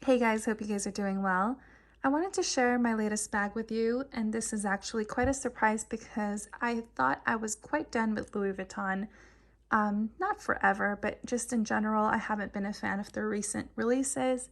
Hey guys, hope you guys are doing well. I wanted to share my latest bag with you, and this is actually quite a surprise because I thought I was quite done with Louis Vuitton. Not forever, but just in general, I haven't been a fan of their recent releases,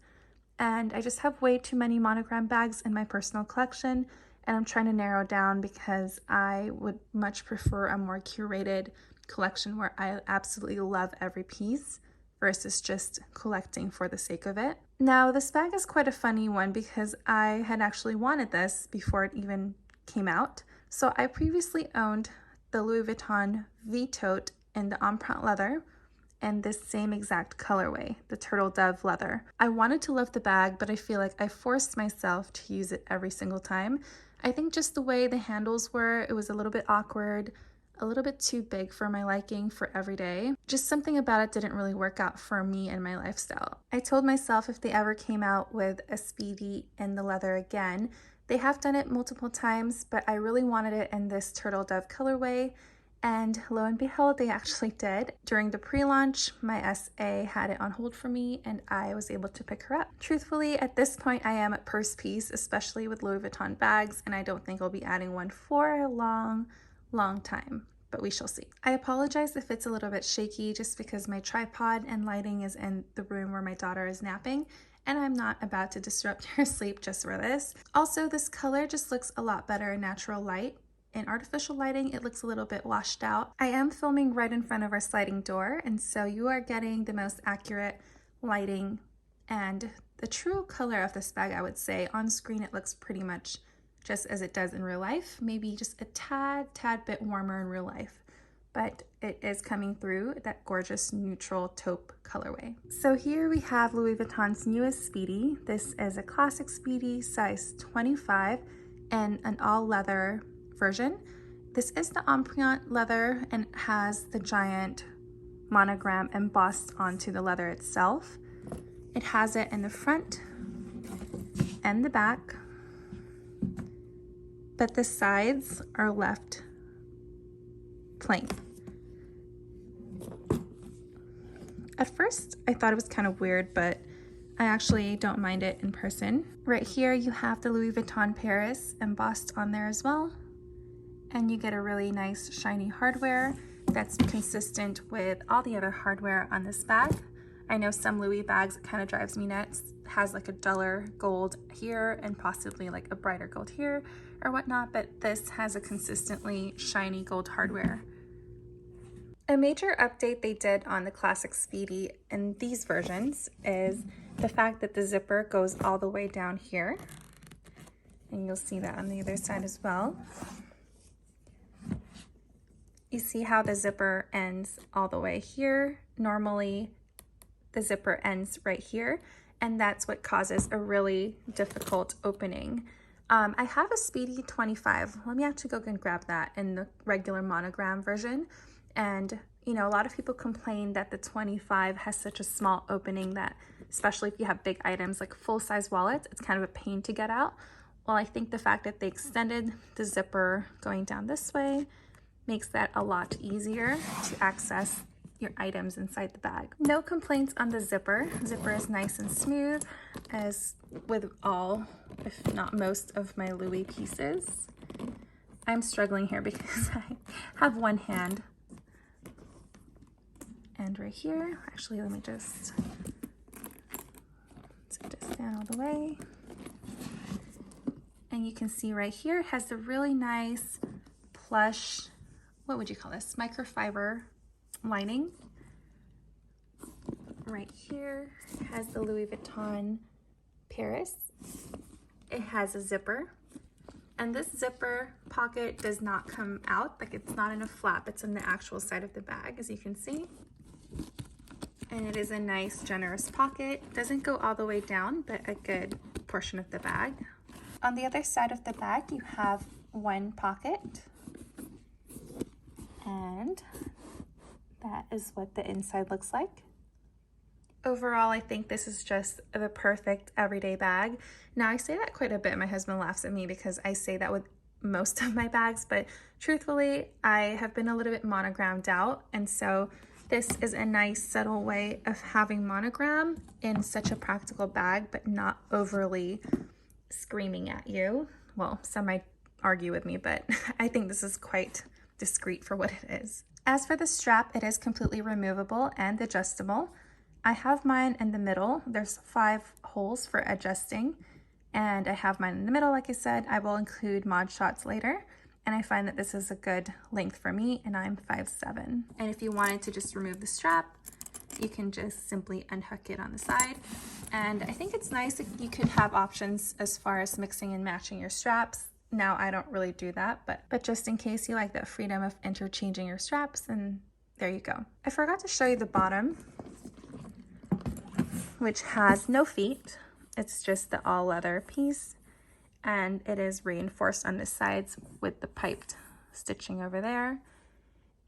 and I just have way too many monogram bags in my personal collection, and I'm trying to narrow down because I would much prefer a more curated collection where I absolutely love every piece versus just collecting for the sake of it. Now, this bag is quite a funny one because I had actually wanted this before it even came out. So I previously owned the Louis Vuitton V-Tote in the Empreinte Leather and this same exact colorway, the Turtledove Leather. I wanted to love the bag, but I feel like I forced myself to use it every single time. I think just the way the handles were, it was a little bit awkward, a little bit too big for my liking for every day. Just something about it didn't really work out for me and my lifestyle. I told myself if they ever came out with a Speedy in the leather again, they have done it multiple times, but I really wanted it in this turtle dove colorway. And lo and behold, they actually did. During the pre-launch, my SA had it on hold for me and I was able to pick her up. Truthfully, at this point, I am at purse piece, especially with Louis Vuitton bags, and I don't think I'll be adding one for a long time, but we shall see. I apologize if it's a little bit shaky just because my tripod and lighting is in the room where my daughter is napping, and I'm not about to disrupt her sleep just for this. Also, this color just looks a lot better in natural light. In artificial lighting, it looks a little bit washed out. I am filming right in front of our sliding door, and so you are getting the most accurate lighting and the true color of this bag. I would say on screen it looks pretty much just as it does in real life, maybe just a tad bit warmer in real life, but it is coming through that gorgeous neutral taupe colorway. So here we have Louis Vuitton's newest Speedy. This is a classic Speedy, size 25, and an all leather version. This is the Empreinte leather and has the giant monogram embossed onto the leather itself. It has it in the front and the back, but the sides are left plain. At first, I thought it was kind of weird, but I actually don't mind it in person. Right here, you have the Louis Vuitton Paris embossed on there as well, and you get a really nice shiny hardware that's consistent with all the other hardware on this bag. I know some Louis bags, it kind of drives me nuts. It has like a duller gold here and possibly like a brighter gold here or whatnot, but this has a consistently shiny gold hardware. A major update they did on the classic Speedy in these versions is the fact that the zipper goes all the way down here, and you'll see that on the other side as well. You see how the zipper ends all the way here. Normally the zipper ends right here, and that's what causes a really difficult opening. I have a Speedy 25. Let me actually go and grab that in the regular monogram version. And you know, a lot of people complain that the 25 has such a small opening that, especially if you have big items like full-size wallets, it's kind of a pain to get out. Well, I think the fact that they extended the zipper going down this way makes that a lot easier to access your items inside the bag. No complaints on the zipper. Zipper is nice and smooth, as with all, if not most, of my Louis pieces. I'm struggling here because I have one hand. And right here, actually, let me just zip this down all the way. And you can see right here, it has the really nice plush, what would you call this? Microfiber lining. Right here has the Louis Vuitton Paris. It has a zipper, and this zipper pocket does not come out, like it's not in a flap, it's on the actual side of the bag, as you can see. And it is a nice generous pocket. Doesn't go all the way down, but a good portion of the bag. On the other side of the bag, you have one pocket, and that is what the inside looks like. Overall, I think this is just the perfect everyday bag. Now, I say that quite a bit. My husband laughs at me because I say that with most of my bags, but truthfully, I have been a little bit monogrammed out, and so This is a nice subtle way of having monogram in such a practical bag, but not overly screaming at you. Well, some might argue with me, but I think this is quite discreet for what it is. As for the strap, it is completely removable and adjustable. I have mine in the middle. There's 5 holes for adjusting, and I have mine in the middle. Like I said, I will include mod shots later, and I find that this is a good length for me, and I'm 5'7". And if you wanted to just remove the strap, you can just simply unhook it on the side. And I think it's nice if you could have options as far as mixing and matching your straps. Now, I don't really do that, but just in case you like that freedom of interchanging your straps, then there you go. I forgot to show you the bottom, which has no feet. It's just the all leather piece, and it is reinforced on the sides with the piped stitching over there.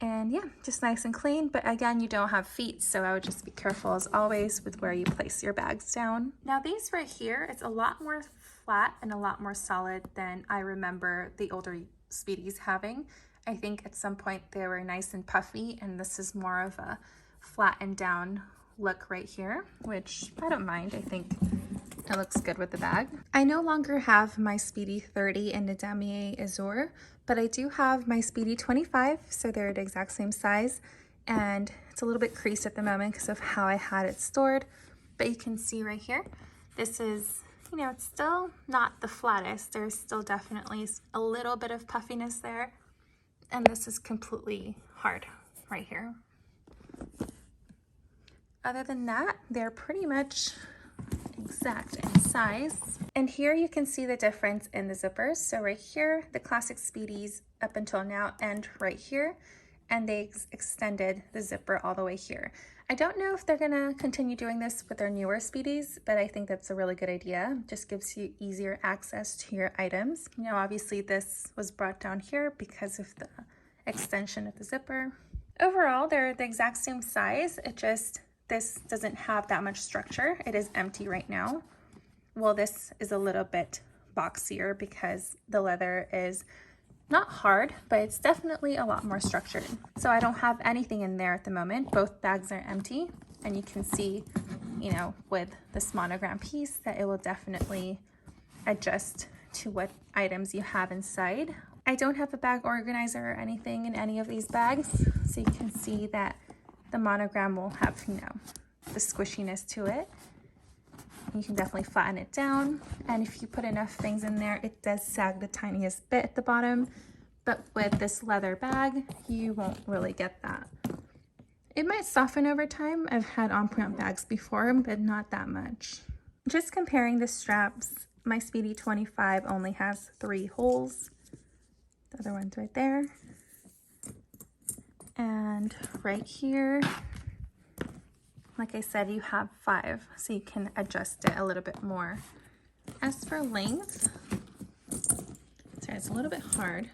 And yeah, just nice and clean, but again, you don't have feet, so I would just be careful as always with where you place your bags down. Now these right here, it's a lot more flat and a lot more solid than I remember the older Speedies having. I think at some point they were nice and puffy, and this is more of a flattened down look right here, which I don't mind. I think it looks good with the bag. I no longer have my Speedy 30 in the Damier Azur, but I do have my Speedy 25, so they're the exact same size, and it's a little bit creased at the moment because of how I had it stored, but you can see right here, this is, you know, it's still not the flattest. There's still definitely a little bit of puffiness there, and this is completely hard right here. Other than that, they're pretty much exact in size. And here you can see the difference in the zippers. So right here, the classic Speedies up until now end right here, and they extended the zipper all the way here. I don't know if they're gonna continue doing this with their newer Speedies, but I think that's a really good idea. Just gives you easier access to your items. You know, obviously this was brought down here because of the extension of the zipper. Overall, they're the exact same size. This doesn't have that much structure. It is empty right now. Well, this is a little bit boxier because the leather is not hard, but it's definitely a lot more structured. So I don't have anything in there at the moment. Both bags are empty, and you can see, you know, with this monogram piece that it will definitely adjust to what items you have inside. I don't have a bag organizer or anything in any of these bags, so you can see that the monogram will have, you know, the squishiness to it. You can definitely flatten it down, and if you put enough things in there, it does sag the tiniest bit at the bottom, but with this leather bag, you won't really get that. It might soften over time. I've had empreinte bags before, but not that much. Just comparing the straps, my Speedy 25 only has 3 holes. The other one's right there. And right here, like I said, you have 5, so you can adjust it a little bit more. As for length, sorry, it's a little bit hard,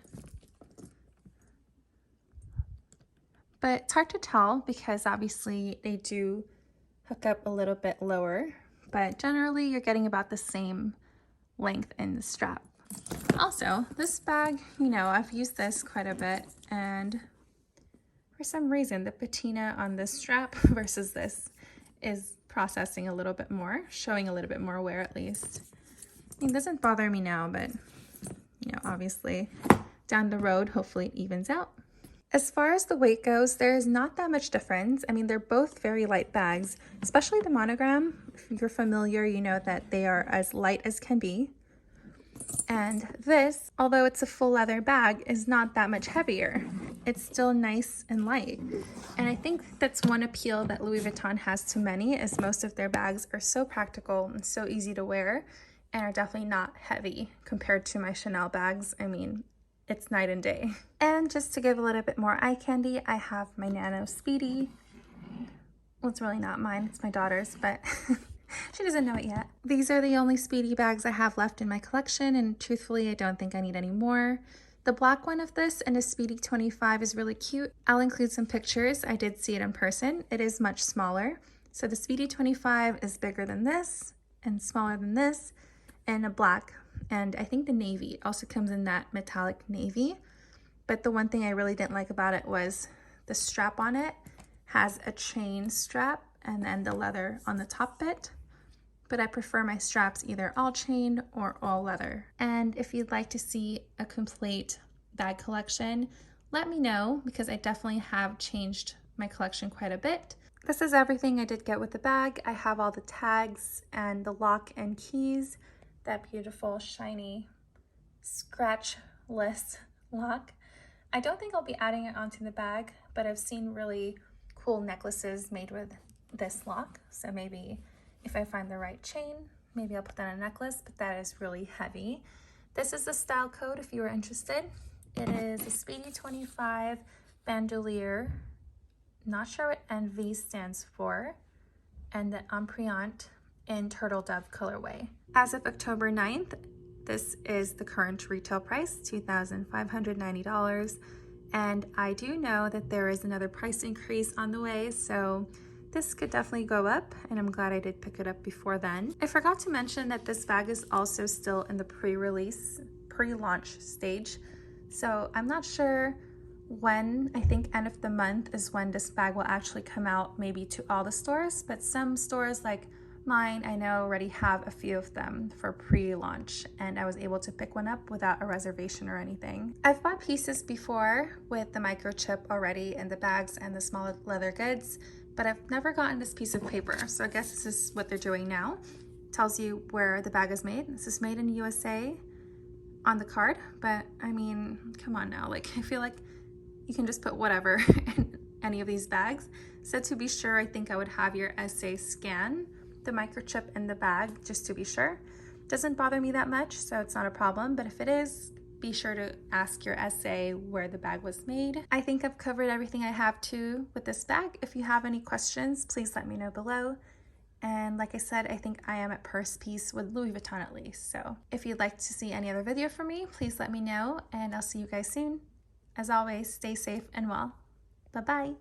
but it's hard to tell because obviously they do hook up a little bit lower, but generally you're getting about the same length in the strap. Also, this bag, you know, I've used this quite a bit, and for some reason, the patina on this strap versus this is processing a little bit more, showing a little bit more wear at least. It doesn't bother me now, but, you know, obviously down the road, hopefully it evens out. As far as the weight goes, there is not that much difference. I mean, they're both very light bags, especially the monogram. If you're familiar, you know that they are as light as can be. And this, although it's a full leather bag, is not that much heavier. It's still nice and light. And I think that's one appeal that Louis Vuitton has to many, is most of their bags are so practical and so easy to wear, and are definitely not heavy compared to my Chanel bags. I mean, it's night and day. And just to give a little bit more eye candy, I have my Nano Speedy. Well, it's really not mine, it's my daughter's, but she doesn't know it yet. These are the only Speedy bags I have left in my collection, and truthfully, I don't think I need any more. The black one of this and the Speedy 25 is really cute. I'll include some pictures. I did see it in person. It is much smaller. So the Speedy 25 is bigger than this and smaller than this, and a black. And I think the navy also comes in that metallic navy. But the one thing I really didn't like about it was the strap on it has a chain strap and then the leather on the top bit, but I prefer my straps either all chain or all leather. And if you'd like to see a complete bag collection, let me know, because I definitely have changed my collection quite a bit. This is everything I did get with the bag. I have all the tags and the lock and keys, that beautiful shiny scratchless lock. I don't think I'll be adding it onto the bag, but I've seen really cool necklaces made with this lock. So maybe if I find the right chain, maybe I'll put that on a necklace, but that is really heavy. This is the style code if you are interested. It is a Speedy 25 Bandouliere. Not sure what NV stands for. And the Empreinte in Turtledove colorway. As of October 9th, this is the current retail price, $2,590. And I do know that there is another price increase on the way, so this could definitely go up, and I'm glad I did pick it up before then. I forgot to mention that this bag is also still in the pre-launch stage. So I'm not sure when. I think end of the month is when this bag will actually come out, maybe to all the stores, but some stores like mine, I know, already have a few of them for pre-launch, and I was able to pick one up without a reservation or anything. I've bought pieces before with the microchip already in the bags and the small leather goods, but I've never gotten this piece of paper, so I guess this is what they're doing now. It tells you where the bag is made. This is made in USA on the card, but I mean, come on now, like, I feel like you can just put whatever in any of these bags. So to be sure, I think I would have your SA scan the microchip in the bag just to be sure. Doesn't bother me that much, so it's not a problem, but if it is, be sure to ask your SA where the bag was made. I think I've covered everything I have to with this bag. If you have any questions, please let me know below. And like I said, I think I am at purse piece with Louis Vuitton at least. So if you'd like to see any other video from me, please let me know, and I'll see you guys soon. As always, stay safe and well. Bye-bye.